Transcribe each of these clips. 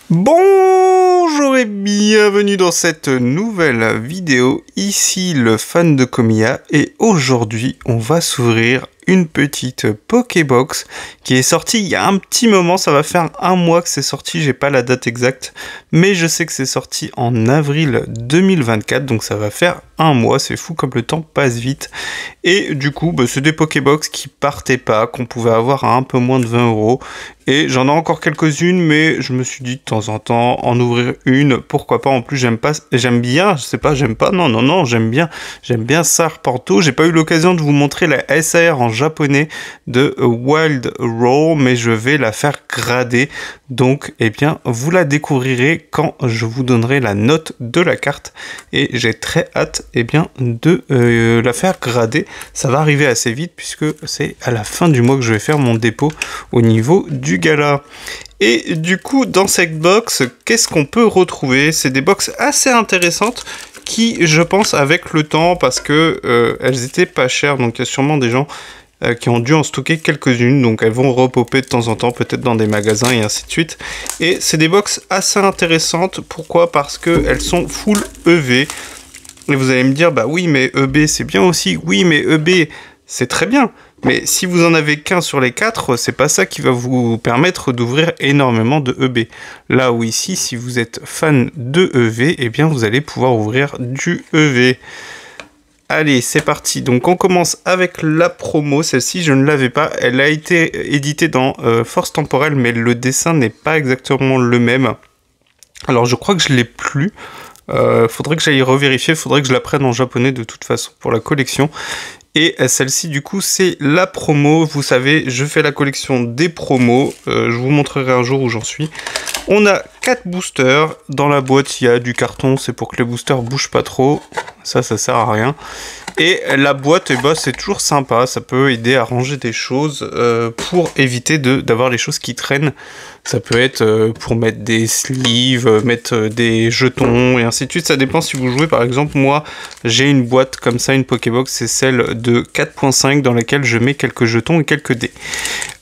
Bonjour et bienvenue dans cette nouvelle vidéo, ici le fan de Komiya et aujourd'hui on va s'ouvrir une petite Pokébox qui est sortie il y a un petit moment, ça va faire un mois que c'est sorti, j'ai pas la date exacte, mais je sais que c'est sorti en avril 2024, donc ça va faire un mois, c'est fou comme le temps passe vite. Et du coup, c'est des Pokébox qui partaient pas, qu'on pouvait avoir à un peu moins de 20 €. Et j'en ai encore quelques-unes, mais je me suis dit de temps en temps en ouvrir une, pourquoi pas. En plus, j'aime bien, j'aime bien Sarporto. J'ai pas eu l'occasion de vous montrer la SAR en japonais de Wild Roar, mais je vais la faire grader. Donc, eh bien, vous la découvrirez quand je vous donnerai la note de la carte. Et j'ai très hâte, eh bien, de la faire grader. Ça va arriver assez vite puisque c'est à la fin du mois que je vais faire mon dépôt au niveau du gala. Et du coup, dans cette box, qu'est-ce qu'on peut retrouver? C'est des box assez intéressantes qui, je pense, avec le temps, parce que elles étaient pas chères, donc il y a sûrement des gens qui ont dû en stocker quelques-unes, donc elles vont repopper de temps en temps, peut-être dans des magasins et ainsi de suite. Et c'est des box assez intéressantes. Pourquoi? Parce qu'elles sont full EV. Et vous allez me dire, bah oui, mais EB c'est bien aussi. Oui, mais EB c'est très bien. Mais si vous en avez qu'un sur les 4, c'est pas ça qui va vous permettre d'ouvrir énormément de EB. Là où ici, si vous êtes fan de EV, eh bien vous allez pouvoir ouvrir du EV. Allez, c'est parti. Donc on commence avec la promo. Celle-ci, je ne l'avais pas. Elle a été éditée dans Force Temporelle, mais le dessin n'est pas exactement le même. Alors je crois que je l'ai plus. Faudrait que j'aille revérifier. Faudrait que je la prenne en japonais de toute façon pour la collection. Et celle-ci, du coup, c'est la promo. Vous savez, je fais la collection des promos. Je vous montrerai un jour où j'en suis. On a 4 boosters. Dans la boîte, il y a du carton. C'est pour que les boosters bougent pas trop. Ça sert à rien. Et la boîte, c'est toujours sympa. Ça peut aider à ranger des choses pour éviter d'avoir les choses qui traînent. Ça peut être pour mettre des sleeves, mettre des jetons et ainsi de suite. Ça dépend si vous jouez. Par exemple, moi, j'ai une boîte comme ça, une Pokébox. C'est celle de 4.5 dans laquelle je mets quelques jetons et quelques dés.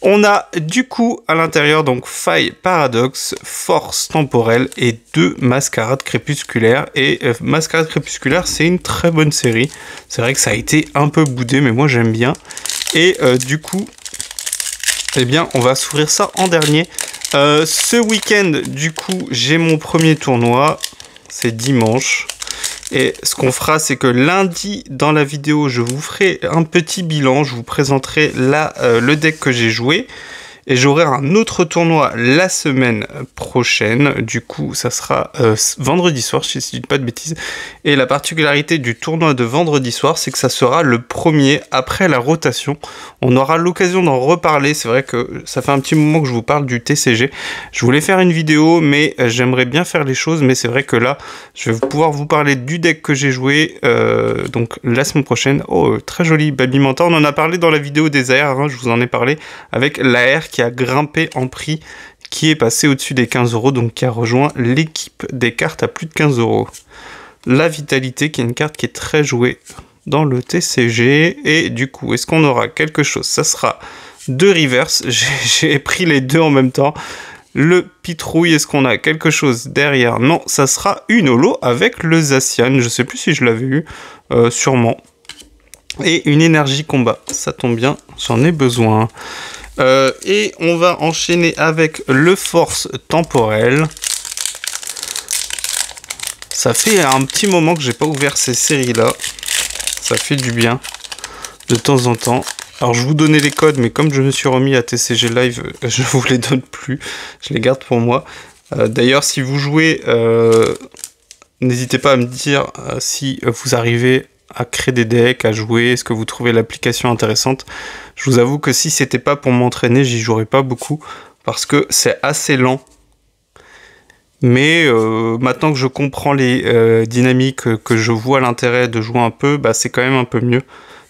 On a du coup à l'intérieur donc Faille Paradoxe, Force Temporelle et 2 Mascarades Crépusculaires. Et Mascarade Crépusculaire, c'est une très bonne série. C'est vrai que ça a été un peu boudé, mais moi j'aime bien. Et du coup, eh bien, on va s'ouvrir ça en dernier. Ce week-end, du coup, j'ai mon premier tournoi. C'est dimanche. Et ce qu'on fera, c'est que lundi, dans la vidéo, je vous ferai un petit bilan. Je vous présenterai le deck que j'ai joué. Et j'aurai un autre tournoi la semaine prochaine. Du coup, ça sera vendredi soir, si je ne dis pas de bêtises. Et la particularité du tournoi de vendredi soir, c'est que ça sera le premier après la rotation. On aura l'occasion d'en reparler. C'est vrai que ça fait un petit moment que je vous parle du TCG. Je voulais faire une vidéo, mais j'aimerais bien faire les choses. Mais c'est vrai que là, je vais pouvoir vous parler du deck que j'ai joué donc la semaine prochaine. Oh, très joli Babimanta. On en a parlé dans la vidéo des AR, hein, je vous en ai parlé, avec l'AR qui a grimpé en prix, qui est passé au-dessus des 15 €, donc qui a rejoint l'équipe des cartes à plus de 15 €. La Vitalité, qui est une carte qui est très jouée dans le TCG. Et du coup, est-ce qu'on aura quelque chose? Ça sera 2 reverse. J'ai pris les deux en même temps. Le Pitrouille, est-ce qu'on a quelque chose derrière? Non, ça sera une holo avec le Zacian. Je sais plus si je l'avais eu, sûrement. Et une énergie combat. Ça tombe bien, j'en ai besoin. Et on va enchaîner avec le Force Temporelle. Ça fait un petit moment que j'ai pas ouvert ces séries-là. Ça fait du bien de temps en temps. Alors je vous donnais les codes, mais comme je me suis remis à TCG Live, je vous les donne plus. Je les garde pour moi. D'ailleurs, si vous jouez, n'hésitez pas à me dire si vous arrivez à créer des decks, à jouer, est-ce que vous trouvez l'application intéressante. Je vous avoue que si c'était pas pour m'entraîner, j'y jouerais pas beaucoup, parce que c'est assez lent. Mais maintenant que je comprends les dynamiques, que je vois l'intérêt de jouer un peu, c'est quand même un peu mieux.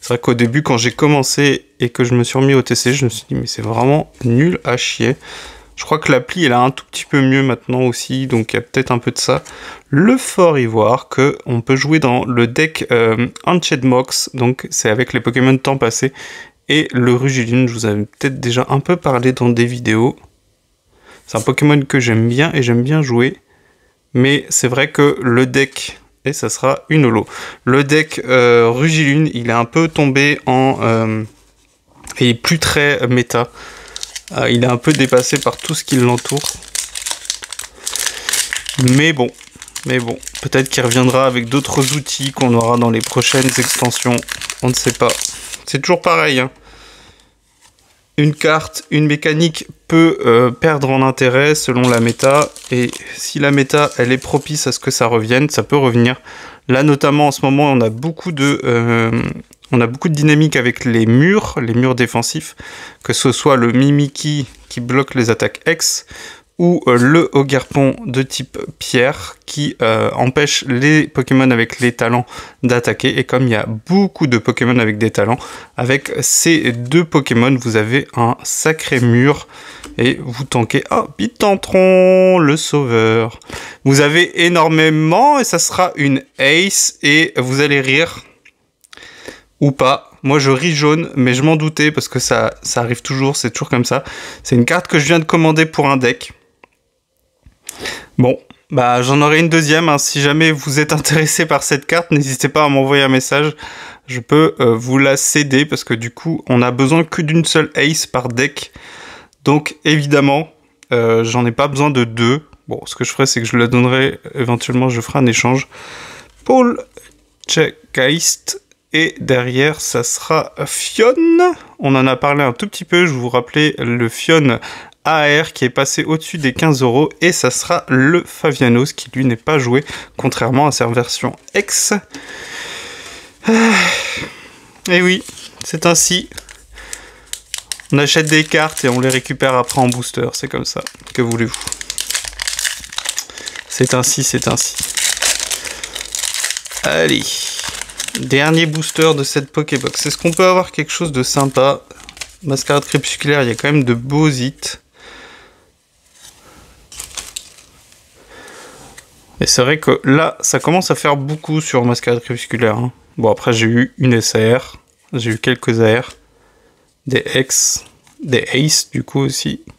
C'est vrai qu'au début, quand j'ai commencé et que je me suis remis au TCG, je me suis dit, mais c'est vraiment nul à chier. Je crois que l'appli, elle a un tout petit peu mieux maintenant aussi, donc il y a peut-être un peu de ça. Le Fort Ivoire, que on peut jouer dans le deck Anched Mox, donc c'est avec les Pokémon de temps passé. Et le Rugiline, je vous avais peut-être déjà un peu parlé dans des vidéos. C'est un Pokémon que j'aime bien et j'aime bien jouer. Mais c'est vrai que le deck, et ça sera une holo, le deck Rugilune, il est un peu tombé en... il est plus très méta. Il est un peu dépassé par tout ce qui l'entoure. Mais bon, peut-être qu'il reviendra avec d'autres outils qu'on aura dans les prochaines extensions. On ne sait pas. C'est toujours pareil, hein. Une carte, une mécanique peut perdre en intérêt selon la méta. Et si la méta, elle est propice à ce que ça revienne, ça peut revenir. Là, notamment, en ce moment, on a beaucoup de dynamique avec les murs défensifs. Que ce soit le Mimikyu qui bloque les attaques X, ou le Ogerpon de type pierre qui empêche les Pokémon avec les talents d'attaquer. Et comme il y a beaucoup de Pokémon avec des talents, avec ces deux Pokémon, vous avez un sacré mur et vous tankez. Ah, Bitantron, le sauveur. Vous avez énormément et ça sera une ace et vous allez rire. Ou pas. Moi, je ris jaune, mais je m'en doutais parce que ça arrive toujours, c'est toujours comme ça. C'est une carte que je viens de commander pour un deck. Bon, bah j'en aurai une deuxième, hein. Si jamais vous êtes intéressé par cette carte, n'hésitez pas à m'envoyer un message. Je peux vous la céder parce que du coup, on a besoin que d'une seule ace par deck. Donc évidemment, j'en ai pas besoin de deux. Bon, ce que je ferai, c'est que je la donnerai, éventuellement, je ferai un échange. Poltergeist. Et derrière, ça sera Phione. On en a parlé un tout petit peu, je vous rappelais le Phione AR qui est passé au-dessus des 15 €. Et ça sera le Favianos qui lui n'est pas joué, contrairement à sa version X. Et oui, c'est ainsi. On achète des cartes et on les récupère après en booster, c'est comme ça. Que voulez-vous? C'est ainsi, c'est ainsi. Allez. Dernier booster de cette Pokébox. Est-ce qu'on peut avoir quelque chose de sympa? Mascarade crépusculaire, il y a quand même de beaux hits. Et c'est vrai que là, ça commence à faire beaucoup sur Mascarade crépusculaire, hein. Bon, après, j'ai eu une SAR. J'ai eu quelques AR. Des X. Des Ace, du coup, aussi. Mais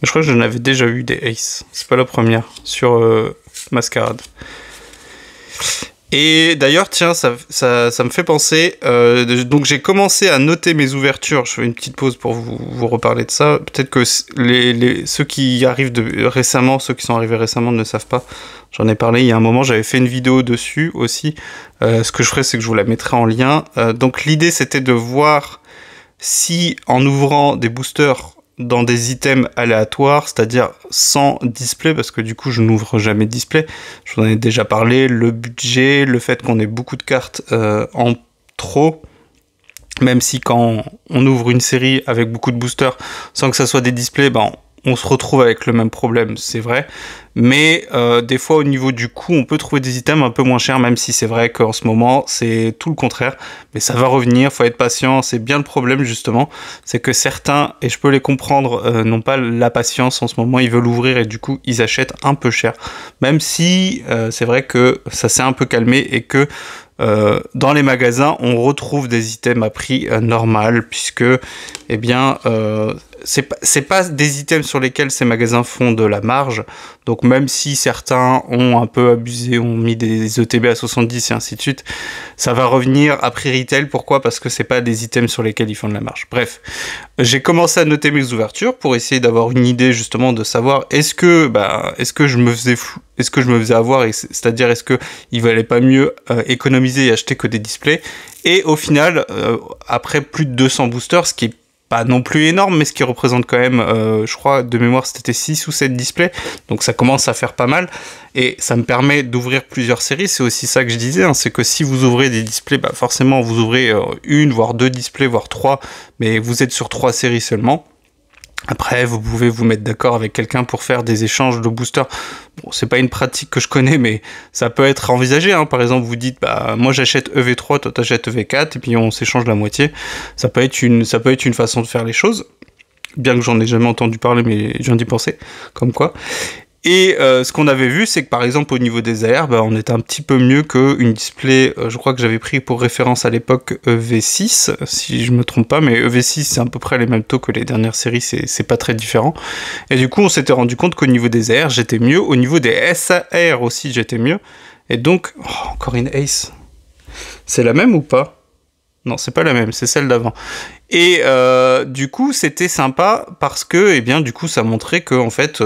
je crois que j'en avais déjà eu des Ace. C'est pas la première sur Mascarade. Et d'ailleurs, tiens, ça me fait penser, donc j'ai commencé à noter mes ouvertures, je fais une petite pause pour vous reparler de ça, peut-être que ceux qui arrivent récemment, ceux qui sont arrivés récemment ne savent pas, j'en ai parlé il y a un moment, j'avais fait une vidéo dessus aussi, ce que je ferai c'est que je vous la mettrai en lien, donc l'idée c'était de voir si en ouvrant des boosters dans des items aléatoires, c'est-à-dire sans display, parce que du coup je n'ouvre jamais de display, je vous en ai déjà parlé, le budget, le fait qu'on ait beaucoup de cartes en trop, même si quand on ouvre une série avec beaucoup de boosters, sans que ça soit des displays, ben, on se retrouve avec le même problème, c'est vrai, mais des fois au niveau du coût, on peut trouver des items un peu moins chers, même si c'est vrai qu'en ce moment, c'est tout le contraire, mais ça va revenir, faut être patient, c'est bien le problème justement, c'est que certains, et je peux les comprendre, n'ont pas la patience en ce moment, ils veulent ouvrir et du coup, ils achètent un peu cher, même si c'est vrai que ça s'est un peu calmé et que dans les magasins, on retrouve des items à prix normal, puisque, eh bien, c'est pas des items sur lesquels ces magasins font de la marge, donc même si certains ont un peu abusé, ont mis des ETB à 70 et ainsi de suite, ça va revenir à prix retail. Pourquoi? Parce que c'est pas des items sur lesquels ils font de la marge. Bref, j'ai commencé à noter mes ouvertures pour essayer d'avoir une idée justement de savoir est-ce que je me faisais avoir, c'est-à-dire est-ce que il valait pas mieux économiser et acheter que des displays. Et au final, après plus de 200 boosters, ce qui est pas non plus énorme, mais ce qui représente quand même, je crois, de mémoire, c'était 6 ou 7 displays, donc ça commence à faire pas mal, et ça me permet d'ouvrir plusieurs séries. C'est aussi ça que je disais, hein, c'est que si vous ouvrez des displays, bah forcément vous ouvrez une, voire deux displays, voire trois, mais vous êtes sur 3 séries seulement. Après, vous pouvez vous mettre d'accord avec quelqu'un pour faire des échanges de boosters. Bon, c'est pas une pratique que je connais, mais ça peut être envisagé, hein. Par exemple, vous dites, bah, moi j'achète EV3, toi t'achètes EV4, et puis on s'échange la moitié. Ça peut être une façon de faire les choses. Bien que j'en ai jamais entendu parler, mais je viens d'y penser. Comme quoi. Et ce qu'on avait vu, c'est que par exemple au niveau des AR, bah, on était un petit peu mieux qu'une display, je crois que j'avais pris pour référence à l'époque EV6, si je me trompe pas, mais EV6 c'est à peu près les mêmes taux que les dernières séries, c'est pas très différent. Et du coup on s'était rendu compte qu'au niveau des AR j'étais mieux, au niveau des SAR aussi j'étais mieux. Et donc, encore une Ace, c'est la même ou pas? Non, c'est pas la même, c'est celle d'avant. Et du coup, c'était sympa parce que, eh bien, du coup, ça montrait que, en fait,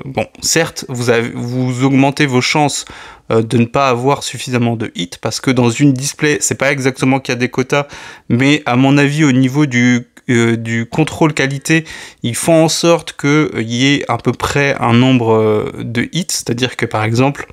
bon, certes, vous augmentez vos chances de ne pas avoir suffisamment de hits parce que dans une display, c'est pas exactement qu'il y a des quotas, mais à mon avis, au niveau du contrôle qualité, ils font en sorte qu'il y ait à peu près un nombre de hits, c'est-à-dire que, par exemple,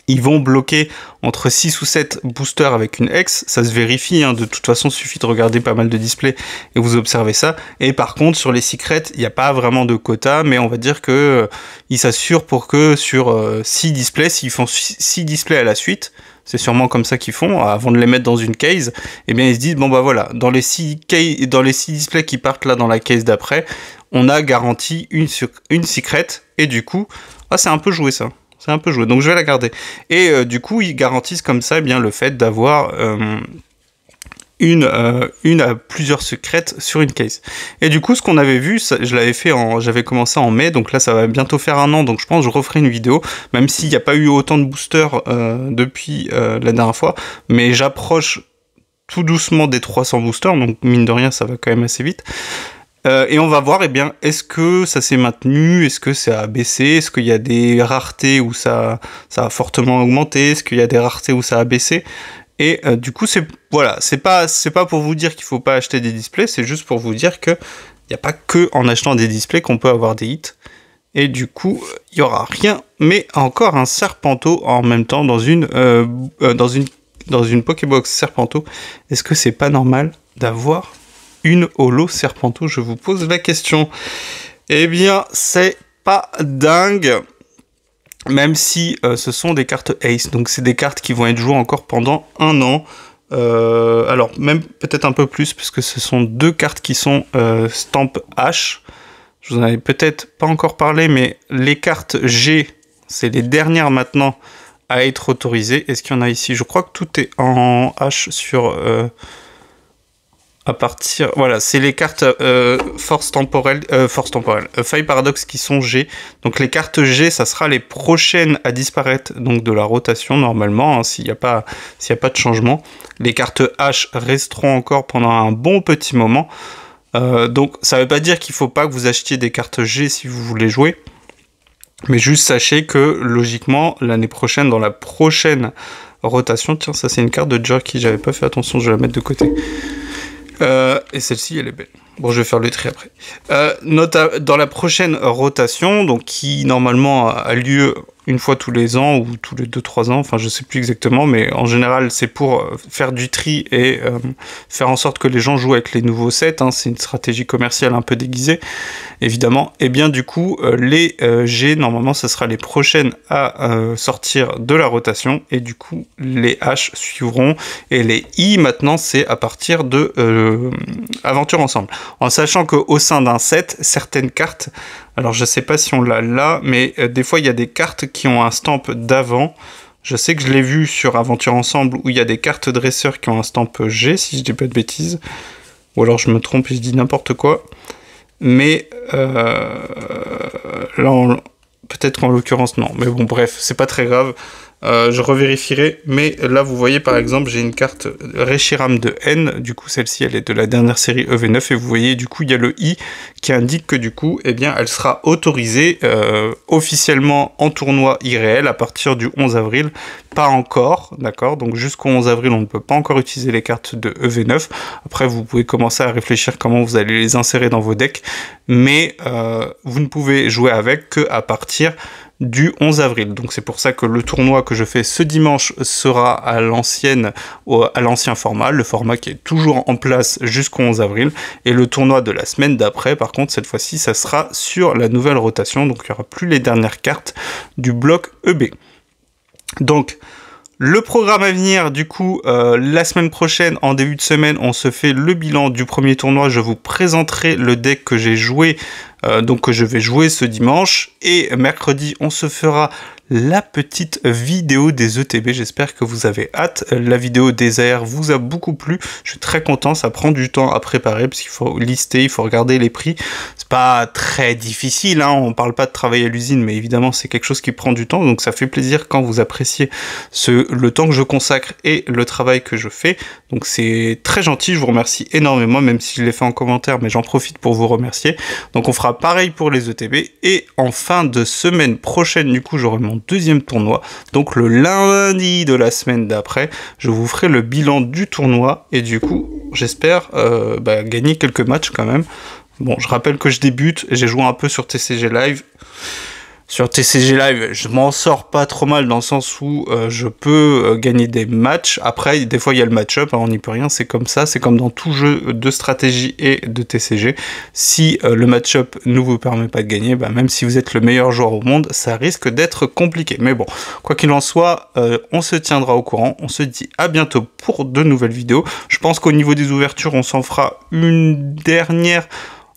ils vont bloquer entre 6 ou 7 boosters avec une X, ça se vérifie, hein. De toute façon, il suffit de regarder pas mal de displays et vous observez ça. Et par contre, sur les secrets, il n'y a pas vraiment de quota, mais on va dire que ils s'assurent pour que sur 6 displays, s'ils font 6 displays à la suite, c'est sûrement comme ça qu'ils font, avant de les mettre dans une case, eh bien ils se disent, bon bah voilà, dans les 6 displays qui partent là dans la case d'après, on a garanti une secret, et du coup, c'est un peu joué ça. C'est un peu joué, donc je vais la garder. Et du coup, ils garantissent comme ça, eh bien, le fait d'avoir une à plusieurs secrètes sur une case. Et du coup, ce qu'on avait vu, je l'avais fait j'avais commencé en mai, donc là, ça va bientôt faire un an, donc je pense que je referai une vidéo, même s'il n'y a pas eu autant de boosters depuis la dernière fois, mais j'approche tout doucement des 300 boosters, donc mine de rien, ça va quand même assez vite. Et on va voir, eh bien, est-ce que ça s'est maintenu, est-ce que ça a baissé, est-ce qu'il y a des raretés où ça a fortement augmenté, est-ce qu'il y a des raretés où ça a baissé. Et du coup, c'est pas pour vous dire qu'il faut pas acheter des displays, c'est juste pour vous dire que il n'y a pas que en achetant des displays qu'on peut avoir des hits. Et du coup, il y aura rien, mais encore un Serpento en même temps dans une Pokébox Serpento. Est-ce que c'est pas normal d'avoir une holo Serpento? Je vous pose la question. Eh bien, c'est pas dingue, même si ce sont des cartes Ace, donc c'est des cartes qui vont être jouées encore pendant un an. Alors, même peut-être un peu plus, puisque ce sont 2 cartes qui sont Stamp H. Je vous en avais peut-être pas encore parlé, mais les cartes G, c'est les dernières maintenant à être autorisées. Est-ce qu'il y en a ici? Je crois que tout est en H sur... à partir, voilà, c'est les cartes Force temporelle, Faille Paradoxe qui sont G. Donc les cartes G, ça sera les prochaines à disparaître donc de la rotation normalement, hein, s'il n'y a pas de changement. Les cartes H resteront encore pendant un bon petit moment. Donc ça ne veut pas dire qu'il ne faut pas que vous achetiez des cartes G si vous voulez jouer. Mais juste sachez que logiquement, l'année prochaine, dans la prochaine rotation, tiens, ça c'est une carte de Jerky, j'avais pas fait attention, je vais la mettre de côté. Et celle-ci, elle est belle. Bon, je vais faire le tri après. Dans la prochaine rotation, donc qui normalement a lieu une fois tous les ans ou tous les 2-3 ans, enfin je sais plus exactement, mais en général c'est pour faire du tri et faire en sorte que les gens jouent avec les nouveaux sets, hein, c'est une stratégie commerciale un peu déguisée, évidemment. Et bien du coup, les G, normalement ce sera les prochaines à sortir de la rotation, et du coup les H suivront, et les I maintenant c'est à partir de Aventure Ensemble. En sachant qu'au sein d'un set, certaines cartes, alors je sais pas si on l'a là, mais des fois il y a des cartes qui ont un stamp d'avant. Je sais que je l'ai vu sur Aventure Ensemble où il y a des cartes dresseurs qui ont un stamp G, si je dis pas de bêtises. Ou alors je me trompe et je dis n'importe quoi. Mais là, peut-être qu'en l'occurrence non. Mais bon, bref, c'est pas très grave. Je revérifierai, mais là vous voyez par exemple j'ai une carte Reshiram de N, du coup celle-ci elle est de la dernière série EV9, et vous voyez du coup il y a le I qui indique que du coup eh bien elle sera autorisée officiellement en tournoi irréel à partir du 11 avril, pas encore, d'accord, donc jusqu'au 11 avril on ne peut pas encore utiliser les cartes de EV9, après vous pouvez commencer à réfléchir comment vous allez les insérer dans vos decks, mais vous ne pouvez jouer avec que à partir du 11 avril. Donc c'est pour ça que le tournoi que je fais ce dimanche sera à l'ancien format, le format qui est toujours en place jusqu'au 11 avril, et le tournoi de la semaine d'après, par contre, cette fois-ci, ça sera sur la nouvelle rotation, donc il n'y aura plus les dernières cartes du bloc EB. Donc, le programme à venir, du coup, la semaine prochaine, en début de semaine, on se fait le bilan du premier tournoi. Je vous présenterai le deck que j'ai joué donc que je vais jouer ce dimanche. Et mercredi, on se fera la petite vidéo des ETB. J'espère que vous avez hâte. La vidéo des AR vous a beaucoup plu. Je suis très content. Ça prend du temps à préparer parce qu'il faut lister, il faut regarder les prix. C'est pas très difficile, hein. On parle pas de travail à l'usine, mais évidemment c'est quelque chose qui prend du temps. Donc ça fait plaisir quand vous appréciez le temps que je consacre et le travail que je fais. Donc c'est très gentil. Je vous remercie énormément, même si je l'ai fait en commentaire, mais j'en profite pour vous remercier. Donc on fera pareil pour les ETB. Et en fin de semaine prochaine, du coup, j'aurai mon deuxième tournoi. Donc le lundi de la semaine d'après, je vous ferai le bilan du tournoi. Et du coup, j'espère gagner quelques matchs quand même. Bon, je rappelle que je débute. J'ai joué un peu sur TCG Live. Sur TCG Live, je m'en sors pas trop mal dans le sens où je peux gagner des matchs. Après, des fois, il y a le match-up, hein, on n'y peut rien, c'est comme ça. C'est comme dans tout jeu de stratégie et de TCG. Si le match-up ne vous permet pas de gagner, même si vous êtes le meilleur joueur au monde, ça risque d'être compliqué. Mais bon, quoi qu'il en soit, on se tiendra au courant. On se dit à bientôt pour de nouvelles vidéos. Je pense qu'au niveau des ouvertures, on s'en fera une dernière.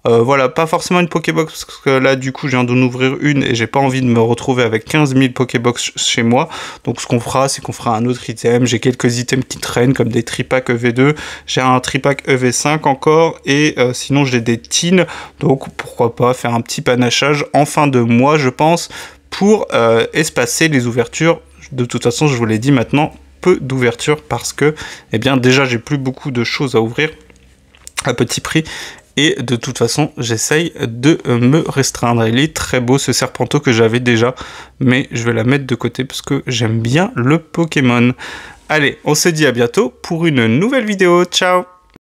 Voilà, pas forcément une Pokébox, parce que là, du coup, je viens d'en ouvrir une et j'ai pas envie de me retrouver avec 15 000 Pokébox chez moi. Donc, ce qu'on fera, c'est qu'on fera un autre item. J'ai quelques items qui traînent, comme des tripacks EV2. J'ai un tripack EV5 encore, et sinon, j'ai des teens. Donc, pourquoi pas faire un petit panachage en fin de mois, je pense, pour espacer les ouvertures. De toute façon, je vous l'ai dit maintenant, peu d'ouvertures, parce que, eh bien, déjà, j'ai plus beaucoup de choses à ouvrir à petit prix. Et de toute façon, j'essaye de me restreindre. Il est très beau ce Serpenteau que j'avais déjà, mais je vais la mettre de côté parce que j'aime bien le Pokémon. Allez, on se dit à bientôt pour une nouvelle vidéo. Ciao!